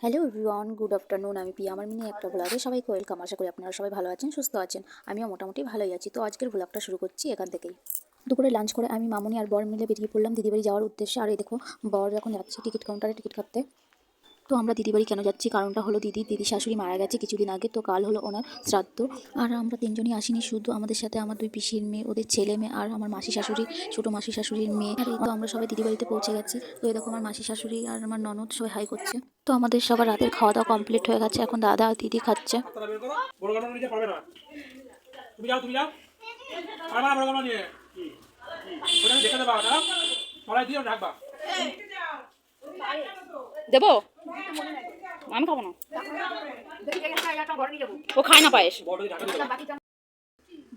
Hello everyone, good afternoon. আমি পিয়া, আমার mini একটা ব্লগে সবাইকে ওয়েলকাম। আশা করি আপনারা সবাই ভালো আছেন, সুস্থ আছেন। আমিও মোটামুটি ভালোই আছি। তো আজকের ব্লগটা শুরু করছি এখান থেকেই। দুপুরে লাঞ্চ করে আমি, মামুনি আর বর মিলে বেরিয়ে পড়লাম দিদিবাড়ি যাওয়ার উদ্দেশ্যে। আর এই দেখো, বর এখন যাচ্ছে টিকিট কাউন্টারে টিকিট কাটতে। তো আমরা দিদিবাড়ি কেন যাচ্ছি, কারণটা হলো দিদি শাশুড়ি মারা গেছে কিছুদিন আগে, তো কাল হলো ওনার শ্রাদ্ধ। আর আমরা তিনজনই আসিনি, শুধু আমাদের সাথে আমার দুই পিসির মেয়ে, ওদের ছেলে মেয়ে, আর আমার মাসি শাশুড়ি, ছোটো মাসি শাশুড়ির মেয়ে। আর এই তো আমরা সবাই দিদিবাড়িতে পৌঁছে গেছি। তো এই দেখো, আমার মাসি শাশুড়ি আর আমার ননদ সবাই হাই করছে। তো আমাদের সবার রাতের খাওয়া দাওয়া কমপ্লিট হয়ে গেছে, এখন দাদা আর দিদি খাচ্ছে। দেবো, আমি খাবো না, ও খায় না পায়েস।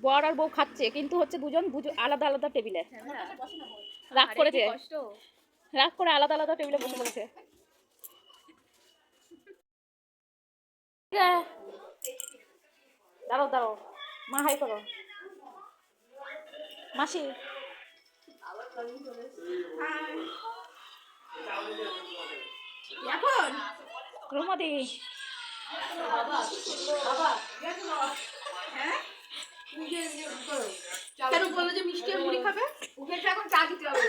বর আর বউ খাচ্ছে, কিন্তু হচ্ছে দুজন আলাদা আলাদা টেবিলে রাগ করেছে, রাগ করে আলাদা আলাদা টেবিলে বসে পড়েছে। দাঁড়াও দাঁড়াও, মা হাই করো। মাসি এখন রুমদি কেন বললো যে মিষ্টি আর মুড়ি খাবে? ওকে এখন চা দিতে হবে।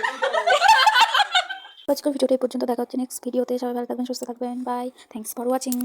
আজকের ভিডিওটা এই পর্যন্ত, দেখা হচ্ছে নেক্সট ভিডিওতে। সবাই ভালো থাকবেন, সুস্থ থাকবেন, বাই, থ্যাংকস ফর ওয়াচিং।